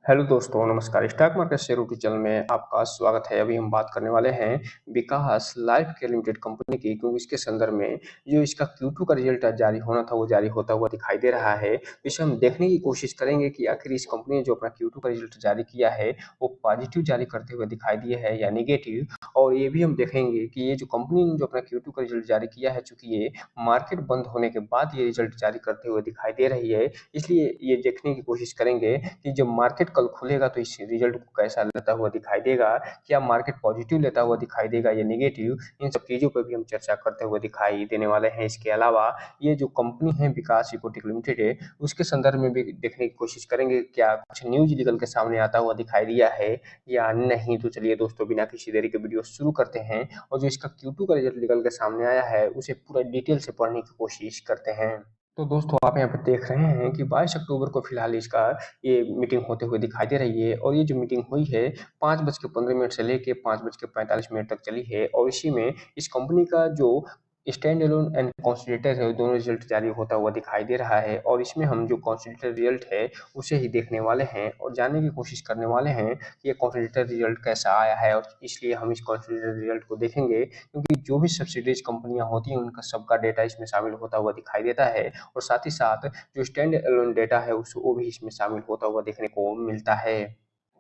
Hello दोस्तों, नमस्कार। Stock market share YouTube channel में आपका स्वागत है। अभी हम बात करने वाले हैं विकास लाइफ केयर लिमिटेड कंपनी की, क्योंकि इसके संदर्भ में जो इसका Q2 का रिजल्ट जारी होना था वो जारी होता हुआ दिखाई दे रहा है। इसे हम देखने की कोशिश करेंगे कि आखिर इस कंपनी ने जो अपना Q2 का रिजल्ट जारी किया है वो पॉजिटिव जारी करते हुए दिखाई दिए है या नेगेटिव। और ये भी हम देखेंगे कि ये जो कंपनी ने जो अपना Q2 का रिजल्ट जारी किया है, चूंकि ये मार्केट बंद होने के बाद ये रिजल्ट जारी करते हुए दिखाई दे रही है, इसलिए ये देखने की कोशिश करेंगे कि जब मार्केट कल खुलेगा तो इस रिजल्ट को कैसा लेता हुआ दिखाई देगा। क्या मार्केट पॉजिटिव लेता हुआ दिखाई देगा या नेगेटिव, इन सब चीज़ों पर भी हम चर्चा करते हुए दिखाई देने वाले हैं। इसके अलावा ये जो कंपनी है विकास इकोटेक लिमिटेड है, उसके संदर्भ में भी देखने की कोशिश करेंगे क्या कुछ न्यूज निकल के सामने आता हुआ दिखाई दिया है या नहीं। तो चलिए दोस्तों, बिना किसी देरी के वीडियो शुरू करते हैं और जो इसका Q2 का रिजल्ट निकल के सामने आया है उसे पूरा डिटेल से पढ़ने की कोशिश करते हैं। तो दोस्तों, आप यहाँ पर देख रहे हैं कि 22 अक्टूबर को फिलहाल इसका ये मीटिंग होते हुए दिखाई दे रही है। और ये जो मीटिंग हुई है 5:15 से लेके 5:45 तक चली है। और इसी में इस कंपनी का जो स्टैंड अलोन एंड कंसोलिडेटेड है, दोनों रिजल्ट जारी होता हुआ दिखाई दे रहा है। और इसमें हम जो कंसोलिडेटेड रिजल्ट है उसे ही देखने वाले हैं और जानने की कोशिश करने वाले हैं कि ये कंसोलिडेटेड रिजल्ट कैसा आया है। और इसलिए हम इस कंसोलिडेटेड रिजल्ट को देखेंगे, क्योंकि जो भी सब्सिडीज कंपनियां होती हैं उनका सबका डेटा इसमें शामिल होता हुआ दिखाई देता है। और साथ ही साथ जो स्टैंड अलोन डेटा है उस वो भी इसमें शामिल होता हुआ देखने को मिलता है।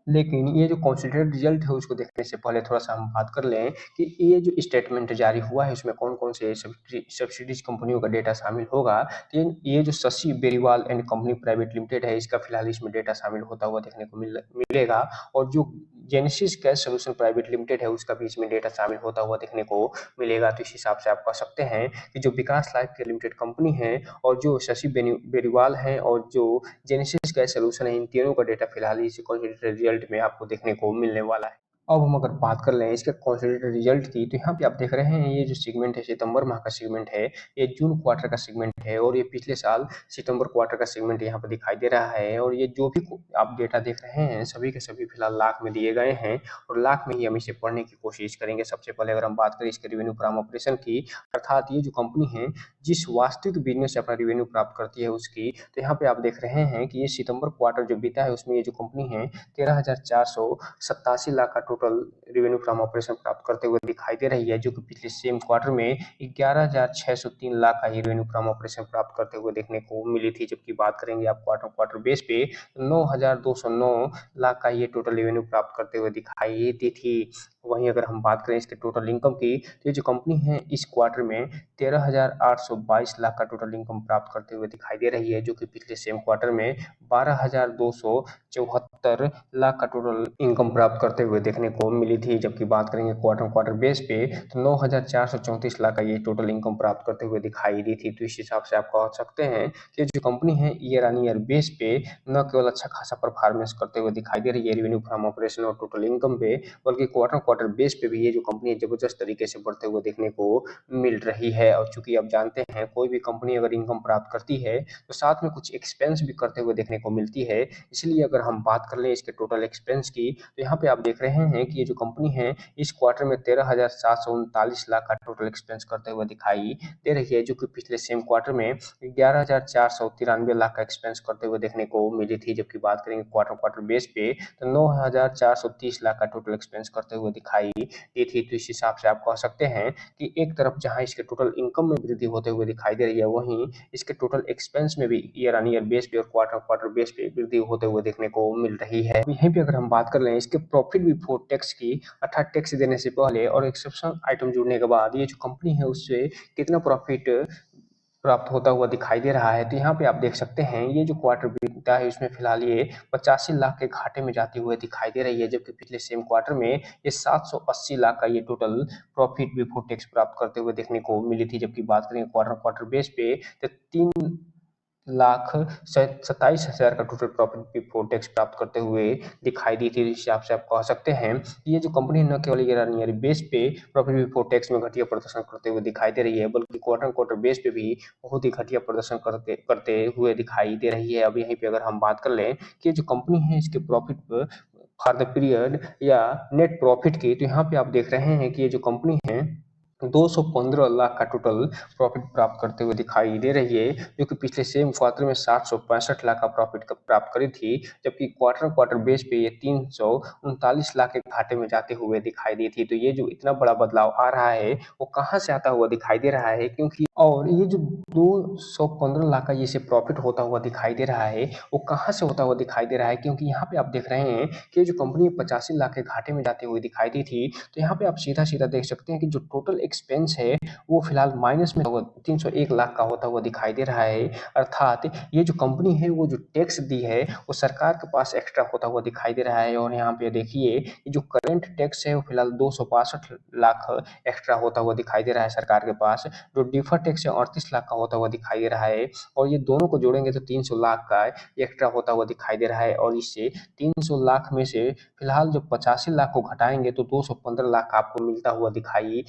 लेकिन ये जो कंसोलिडेटेड रिजल्ट है उसको देखने से पहले थोड़ा-सा हम बात कर लें कि ये जो स्टेटमेंट जारी हुआ है उसमें कौन-कौन से सब्सिडीज़ कंपनियों का डेटा शामिल होगा। तो ये जो Shashi Beriwal and company private limited है, इसका फिलहाल इसमें डेटा शामिल होता हुआ देखने को मिलेगा। और जो genesis gas solution private limited है उसका भी इसमें डेटा शामिल होता हुआ देखने को मिलेगा। तो इस हिसाब से आप कह सकते हैं कि जो विकास लाइफ केयर लिमिटेड कंपनी है और जो शशि बेनीवाल हैं और जो जेनेसिस गैस सॉल्यूशन है, इन तीनों का डेटा फिलहाल इस कंसोलिडेटेड रिजल्ट में आपको देखने को मिलने वाला है। अब हम अगर बात कर लें इसके कंसोलिडेटेड रिजल्ट की, तो यहाँ पे आप देख रहे हैं ये जो सेगमेंट है सितंबर माह का सेगमेंट है, ये जून क्वार्टर का सेगमेंट है और ये पिछले साल सितंबर क्वार्टर का सेगमेंट यहाँ पर दिखाई दे रहा है। और ये जो भी आप डेटा देख रहे हैं सभी के सभी फिलहाल लाख में दिए गए हैं और लाख में ही हम इसे पढ़ने की कोशिश करेंगे। सबसे पहले अगर हम बात करें इसके रेवेन्यू फ्रॉम ऑपरेशन की, अर्थात ये जो कंपनी है जिस वास्तविक बिजनेस से अपना रेवेन्यू प्राप्त करती है उसकी, तो यहाँ पे आप देख रहे हैं कि ये सितंबर क्वार्टर जो बीता है उसमें ये जो कंपनी है 13,487 लाख का टोटल रेवेन्यू फ्रॉम ऑपरेशन प्राप्त करते हुए दिखाई दे रही है, जो कि पिछले सेम क्वार्टर में 11,603 लाख का रेवेन्यू फ्रॉम ऑपरेशन प्राप्त करते हुए देखने को मिली थी। जबकि बात करेंगे आप क्वार्टर क्वार्टर बेस पे 9,209 लाख का ये टोटल रेवेन्यू प्राप्त करते हुए दिखाई दी थी। वहीं अगर हम बात करें इसके टोटल इनकम की, तो ये जो कंपनी है इस क्वार्टर में 13,822 लाख का टोटल इनकम प्राप्त करते हुए दिखाई दे रही है, जो कि पिछले सेम क्वार्टर में 12,274 लाख का टोटल इनकम प्राप्त करते हुए देखने को मिली थी। जबकि बात करेंगे क्वार्टर क्वार्टर बेस पे, तो 9,434 लाख का ये टोटल इनकम प्राप्त करते हुए दिखाई दी थी। तो इस हिसाब से आप कह सकते हैं कि जो कंपनी है ईयर ऑन ईयर बेस पे न केवल अच्छा खासा परफॉर्मेंस करते हुए दिखाई दे रही है रेवेन्यू फ्रॉम ऑपरेशन और टोटल इनकम पे, बल्कि क्वार्टर क्वार्टर बेस पे भी ये जो कंपनी है जबरदस्त तरीके से बढ़ते हुए देखने को मिल रही है। और चूंकि आप जानते हैं कोई भी कंपनी अगर इनकम प्राप्त करती है तो साथ में कुछ एक्सपेंस भी करते हुए देखने को मिलती है। इसलिए अगर हम बात कर लें इसके टोटल एक्सपेंस की, तो यहाँ पे आप देख रहे हैं कि ये जो कंपनी है इस क्वार्टर में 13,739 लाख का टोटल एक्सपेंस करते हुए दिखाई दे रही है, जो कि पिछले सेम क्वार्टर में 11,493 लाख का एक्सपेंस करते हुए देखने को मिली थी। जबकि बात करेंगे क्वार्टर क्वार्टर बेस पे, तो 9,430 लाख का टोटल एक्सपेंस करते हुए दिखाई दी थी। तो इस हिसाब से आप कह सकते हैं कि एक तरफ जहां इसके टोटल इनकम में वृद्धि होते हुए दिखाई दे रही है, वहीं इसके टोटल एक्सपेंस में भी ईयर ऑन ईयर बेस पे और क्वार्टर क्वार्टर बेस पे वृद्धि होते हुए देखने को मिल रही है। यहीं पे अगर हम बात कर लें इसके प्रॉफिट बिफोर टैक्स की, अर्थात टैक्स देने से पहले और एक्सेप्शनल आइटम जुड़ने के बाद ये जो कंपनी है उससे कितना प्रॉफिट प्राप्त होता हुआ दिखाई दे रहा है। तो यहाँ पे आप देख सकते हैं ये जो क्वार्टर बीता है उसमें फिलहाल ये 85 लाख के घाटे में जाते हुए दिखाई दे रही है, जबकि पिछले सेम क्वार्टर में ये 780 लाख का ये टोटल प्रॉफिट बिफोर टैक्स प्राप्त करते हुए देखने को मिली थी। जबकि बात करें क्वार्टर क्वार्टर बेस पे, तो 3,27,000 का टोटल प्रॉफिट बिफोर टैक्स प्राप्त करते हुए दिखाई दी थी। इस हिसाब से आप कह सकते हैं कि ये जो कंपनी न केवल ईयर ऑन ईयर बेस पे प्रॉफिट बिफोर टैक्स में घटिया प्रदर्शन करते हुए दिखाई दे रही है, बल्कि क्वार्टर क्वार्टर बेस पे भी बहुत ही घटिया प्रदर्शन करते करते हुए दिखाई दे रही है। अब यहीं पे अगर हम बात कर लें कि जो कंपनी है इसके प्रॉफिट फॉर द पीरियड या नेट प्रॉफिट की, तो यहाँ पे आप देख रहे हैं कि ये जो कंपनी है 215 लाख का टोटल प्रॉफिट प्राप्त करते हुए दिखाई दे रही है, जो कि पिछले सेम क्वार्टर में 765 लाख का प्रॉफिट प्राप्त करी थी, जबकि क्वार्टर क्वार्टर बेस पे ये 339 लाख के घाटे में जाते हुए दिखाई दी थी। तो ये जो इतना बड़ा बदलाव आ रहा है, वो कहाँ से आता हुआ दिखाई दे रहा है? क्योंकि और ये जो 215 लाख का ये से प्रॉफिट होता हुआ दिखाई दे रहा है, वो कहाँ से होता हुआ दिखाई दे रहा है? क्योंकि यहाँ पे आप देख रहे हैं कि ये जो कंपनी 85 लाख के घाटे में जाते हुए दिखाई दी थी, तो यहाँ पे आप सीधा-सीधा देख सकते हैं कि जो टोटल एक्सपेंस है, वो फिलहाल माइनस में 301 लाख का होता हुआ दिखाई दे रहा है। अर्थात ये जो कंपनी है, वो जो टैक्स दी है, वो सरकार के पास एक्स्ट्रा होता हुआ दिखाई दे रहा है। और यहाँ पे देखिए, जो करंट टैक्स है, वो फिलहाल 262 लाख एक्स्ट्रा होता हुआ दिखाई दे रहा है सरकार के पास। जो डिफर टैक्स है, 38 लाख का होता हुआ दिखाई दे रहा है। और ये दोनों को जोड़ेंगे तो 300 लाख का एक्स्ट्रा होता हुआ दिखाई दे रहा है। और इससे 300 लाख में से फिलहाल जो 85 लाख को घटाएंगे तो 215 लाख आपको मिलता हुआ दिखाई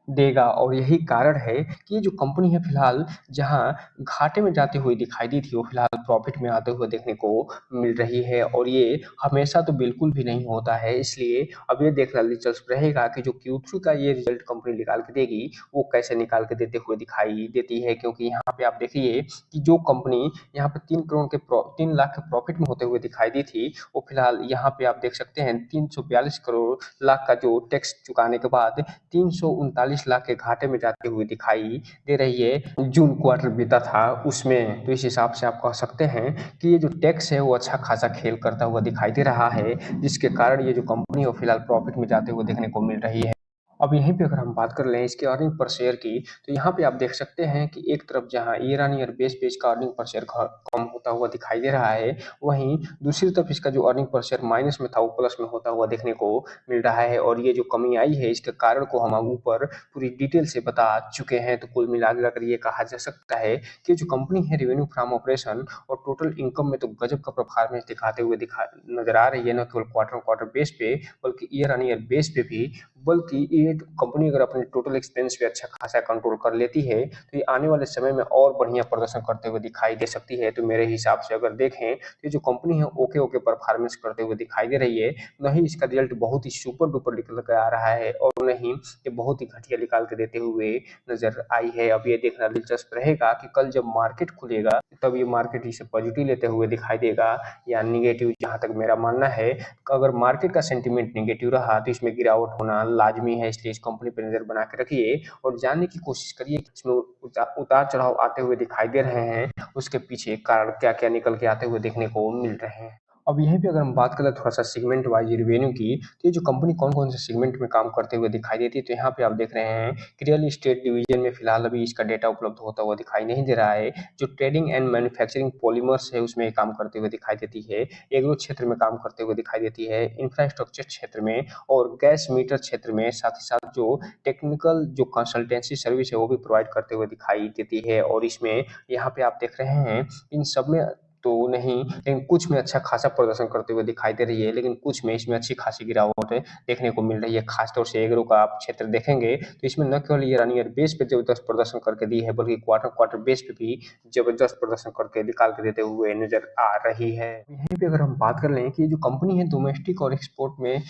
देगा। और यही कारण है कि ये जो कंपनी है फिलहाल जहाँ घाटे में जाती हुई दिखाई दी थी, वो फिलहाल प्रॉफिट में आते हुए देखने को मिल रही है। और ये हमेशा तो बिल्कुल भी नहीं होता है, इसलिए अब ये देखना दिलचस्प रहेगा कि जो Q3 का ये रिजल्ट कंपनी निकाल के देगी, वो कैसे निकाल के देते हुए दिखाई देती है। क्योंकि यहाँ पे आप देखिए कि जो कंपनी यहाँ पे 3 लाख के प्रॉफिट में होते हुए दिखाई दी थी, वो फिलहाल यहाँ पे आप देख सकते हैं 342 करोड़ लाख का जो टैक्स चुकाने के बाद 339 लाख के घाटे में जाते हुए दिखाई दे रही है। जून क्वार्टर बीता था उसमें, तो इस हिसाब से आप कह सकते हैं कि ये जो टैक्स है वो अच्छा खासा खेल करता हुआ दिखाई दे रहा है, जिसके कारण ये जो कंपनी है वो फिलहाल प्रॉफिट में जाते हुए देखने को मिल रही है। अब यहीं पे अगर हम बात कर लें इसके अर्निंग पर शेयर की, तो यहाँ पे आप देख सकते हैं कि एक तरफ जहाँ ईयर ऑन ईयर बेस पे इसका अर्निंग पर शेयर कम होता हुआ दिखाई दे रहा है, वहीं दूसरी तरफ इसका जो अर्निंग पर शेयर माइनस में था वो प्लस में होता हुआ देखने को मिल रहा है। और ये जो कमी आई है, इसके कारण को हम ऊपर पूरी डिटेल से बता चुके हैं। तो कुल मिलाकर ये कहा जा सकता है कि जो कंपनी है रेवेन्यू फ्रॉम ऑपरेशन और टोटल इनकम में तो गजब का परफॉर्मेंस दिखाते हुए नजर आ रही है, न केवल क्वार्टर क्वार्टर बेस पे बल्कि ईयर ऑन ईयर बेस पे भी। बल्कि ये कंपनी अगर अपने टोटल एक्सपेंस पे अच्छा खासा कंट्रोल कर लेती है, तो ये आने वाले समय में और बढ़िया प्रदर्शन करते हुए दिखाई दे सकती है। तो मेरे हिसाब से अगर देखें तो ये जो कंपनी है ओके ओके परफॉर्मेंस करते हुए दिखाई दे रही है। नहीं इसका रिजल्ट बहुत ही सुपर डुपर निकल कर आ रहा है, और नहीं ये बहुत ही घटिया निकाल के देते हुए नजर आई है। अब ये देखना दिलचस्प रहेगा कि कल जब मार्केट खुलेगा तब ये मार्केट इसे पॉजिटिव लेते हुए दिखाई देगा या निगेटिव। जहां तक मेरा मानना है, अगर मार्केट का सेंटीमेंट नेगेटिव रहा तो इसमें गिरावट होना लाजमी है। इसलिए इस कंपनी पर नजर बना के रखिए और जानने की कोशिश करिए कि इसमें उतार चढ़ाव आते हुए दिखाई दे रहे हैं, उसके पीछे कारण क्या क्या निकल के आते हुए देखने को मिल रहे हैं। अब यहीं पे अगर हम बात करें थोड़ा सा सेगमेंट वाइज रिवेन्यू की, तो ये जो कंपनी कौन कौन से सेगमेंट में काम करते हुए दिखाई देती है, तो यहाँ पे आप देख रहे हैं कि रियल इस्टेट डिवीजन में फिलहाल अभी इसका डेटा उपलब्ध होता हुआ दिखाई नहीं दे रहा है। जो ट्रेडिंग एंड मैन्युफैक्चरिंग पॉलीमर्स है उसमें काम करते हुए दिखाई देती है। एग्रो क्षेत्र में काम करते हुए दिखाई देती है, इंफ्रास्ट्रक्चर क्षेत्र में और गैस मीटर क्षेत्र में। साथ ही साथ जो टेक्निकल जो कंसल्टेंसी सर्विस है वो भी प्रोवाइड करते हुए दिखाई देती है। और इसमें यहाँ पे आप देख रहे हैं इन सब में तो नहीं, लेकिन कुछ में अच्छा खासा प्रदर्शन करते हुए दिखाई दे रही है, लेकिन कुछ में इसमें अच्छी खासी गिरावट देखने को मिल रही है। खासतौर से एग्रो का आप क्षेत्र देखेंगे तो इसमें न केवल ईयर ऑन ईयर बेस पे जबरदस्त प्रदर्शन करके दी है, बल्कि क्वार्टर क्वार्टर बेस पे भी जबरदस्त प्रदर्शन करके निकाल के देते हुए नजर आ रही है। यहीं पे अगर हम बात कर लें कि जो कंपनी है डोमेस्टिक और एक्सपोर्ट में,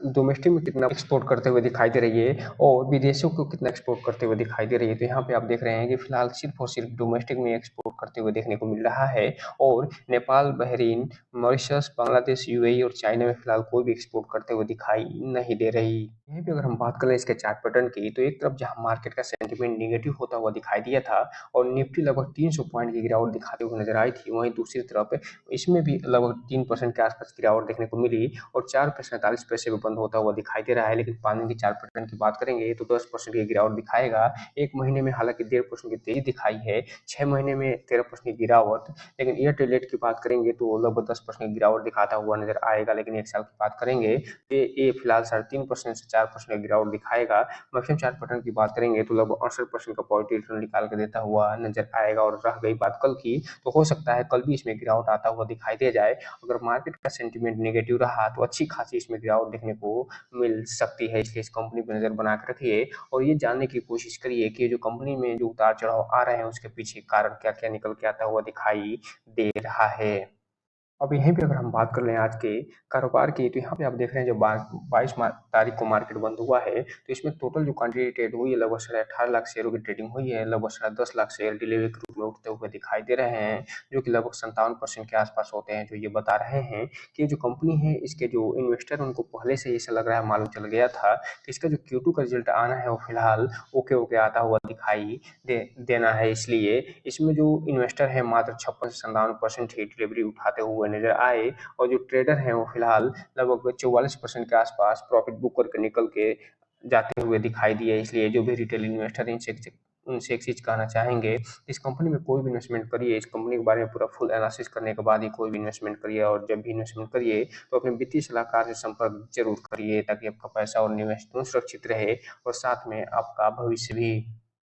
डोमेस्टिक में कितना एक्सपोर्ट करते हुए दिखाई दे रही है और विदेशों को कितना एक्सपोर्ट करते हुए दिखाई दे रही है, तो यहाँ पे आप देख रहे हैं कि फिलहाल सिर्फ और सिर्फ डोमेस्टिक में एक्सपोर्ट करते हुए देखने को मिल रहा है। और Nepal, Bahrain, Mauritius, Bangladesh, UAE और चाइना में फिलहाल कोई भी एक्सपोर्ट करते हुए दिखाई नहीं दे रही। यहीं पे अगर हम बात करें इसके चार्ट पैटर्न की, तो एक तरफ जहां मार्केट का सेंटीमेंट नेगेटिव होता हुआ दिखाई दिया था और निफ्टी लगभग 300 पॉइंट की गिरावट दिखाते हुए नजर आई थी, वहीं दूसरी तरफ इसमें भी लगभग 3% के आसपास गिरावट देखने को मिली और 4 पैसे 47 पैसे पे बंद होता हुआ दिखाई दे रहा है। लेकिन पानी की चार्ट पैटर्न की बात करेंगे तो 10% की गिरावट दिखाएगा। एक महीने में हालांकि 1.5% की तेजी दिखाई है, 6 महीने में 13% की गिरावट। लेकिन ईयर टू डेट की बात करेंगे तो लगभग 10% की गिरावट दिखाता हुआ नजर आएगा। लेकिन एक साल की बात करेंगे तो ये फिलहाल 3.5% से 4% की गिरावट दिखाएगा। मैक्सिमम चार्ट पैटर्न की बात करेंगे तो लगभग 68% का पॉजिटिव रिटर्न निकाल के देता हुआ नजर आएगा। और रह गई बात कल की, तो हो सकता है कल भी इसमें गिरावट आता हुआ दिखाई दे जाए। अगर मार्केट का सेंटीमेंट नेगेटिव रहा तो अच्छी खासी इसमें गिरावट देखने को मिल सकती है। इसलिए इस कंपनी पर नजर बना के रखिए और ये जानने की कोशिश करिए कि जो कंपनी में जो उतार चढ़ाव आ रहे हैं उसके पीछे कारण क्या क्या निकल के आता हुआ दिखाई दे रहा है। अब यहीं पे अगर हम बात कर लें आज के कारोबार की, तो यहाँ पे आप देख रहे हैं जो 22 तारीख को मार्केट बंद हुआ है, तो इसमें टोटल जो क्वांटिटी ट्रेड हुई है लगभग 18.5 लाख शेयरों की ट्रेडिंग हुई है। लगभग 10.5 लाख शेयर डिलीवरी के रूप में उठते हुए दिखाई दे रहे हैं, जो कि लगभग 57% के आसपास होते हैं। जो ये बता रहे हैं कि जो कंपनी है, इसके जो इन्वेस्टर उनको पहले से ऐसा लग रहा है, मालूम चल गया था कि इसका जो Q2 का रिजल्ट आना है वो फिलहाल ओके ओके आता हुआ दिखाई देना है। इसलिए इसमें जो इन्वेस्टर है मात्र 56 से 57% ही डिलीवरी उठाते हुए नजर आए, और जो ट्रेडर हैं वो फिलहाल लगभग 44% के आसपास प्रॉफिट बुक करके निकल के जाते हुए दिखाई दिए। इसलिए जो भी रिटेल इन्वेस्टर उनसे एक चीज कहना चाहेंगे, इस कंपनी में कोई भी इन्वेस्टमेंट करिए, इस कंपनी के बारे में पूरा फुल एनालिसिस करने के बाद ही कोई भी इन्वेस्टमेंट करिए, और जब भी इन्वेस्टमेंट करिए तो अपने वित्तीय सलाहकार से संपर्क जरूर करिए, ताकि आपका पैसा और निवेश दोनों सुरक्षित रहे और साथ में आपका भविष्य भी।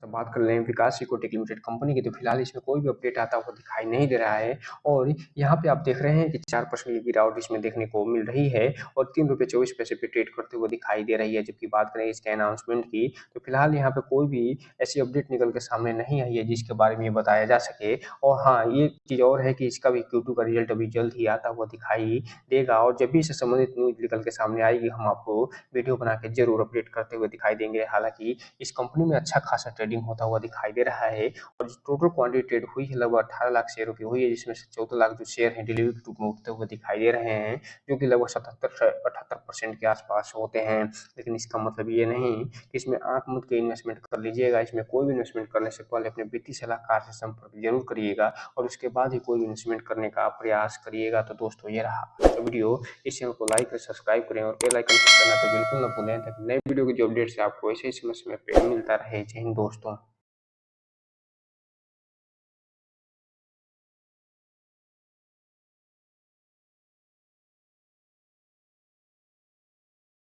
तो बात कर लें विकास इकोटेक लिमिटेड कंपनी की, तो फिलहाल इसमें कोई भी अपडेट आता हुआ दिखाई नहीं दे रहा है, और यहाँ पे आप देख रहे हैं कि 4% की गिरावट इसमें देखने को मिल रही है, और ₹3.24 पे ट्रेड करते हुए दिखाई दे रही है। जबकि बात करें इसके अनाउंसमेंट की, तो फिलहाल यहाँ पे कोई भी ऐसी अपडेट निकल के सामने नहीं आई है जिसके बारे में ये बताया जा सके। और हाँ, ये चीज़ और है कि इसका भी Q2 का रिजल्ट अभी जल्द ही आता हुआ दिखाई देगा, और जब भी इससे संबंधित न्यूज निकल के सामने आएगी, हम आपको वीडियो बना के जरूर अपडेट करते हुए दिखाई देंगे। हालांकि इस कंपनी में अच्छा खासा ट्रेडिंग होता हुआ दिखाई दे रहा है, और जो टोटल क्वांटिटी ट्रेड हुई है लगभग 18 लाख शेयरों की हुई है, जिसमें से 14 लाख जो शेयर हैं डिलीवरी के रूप में उठते हुए दिखाई दे रहे हैं, जो कि लगभग 77 से 78% के आसपास होते हैं। लेकिन इसका मतलब ये नहीं कि इसमें आंख मूंद के इन्वेस्टमेंट कर लीजिएगा। इसमें कोई भी इन्वेस्टमेंट करने से पहले अपने वित्तीय सलाहकार से संपर्क जरूर करिएगा, और उसके बाद ही कोई भी इन्वेस्टमेंट करने का प्रयास करिएगा। तो दोस्तों, ये रहा आज का वीडियो। इस चैनल को लाइक और सब्सक्राइब करें, और बेल आइकन क्लिक करना तो बिल्कुल ना भूलें, ताकि नए वीडियो की जो अपडेट्स है आपको ऐसे ही समय समय पे मिलता रहे। जय हिंद दोस्तों।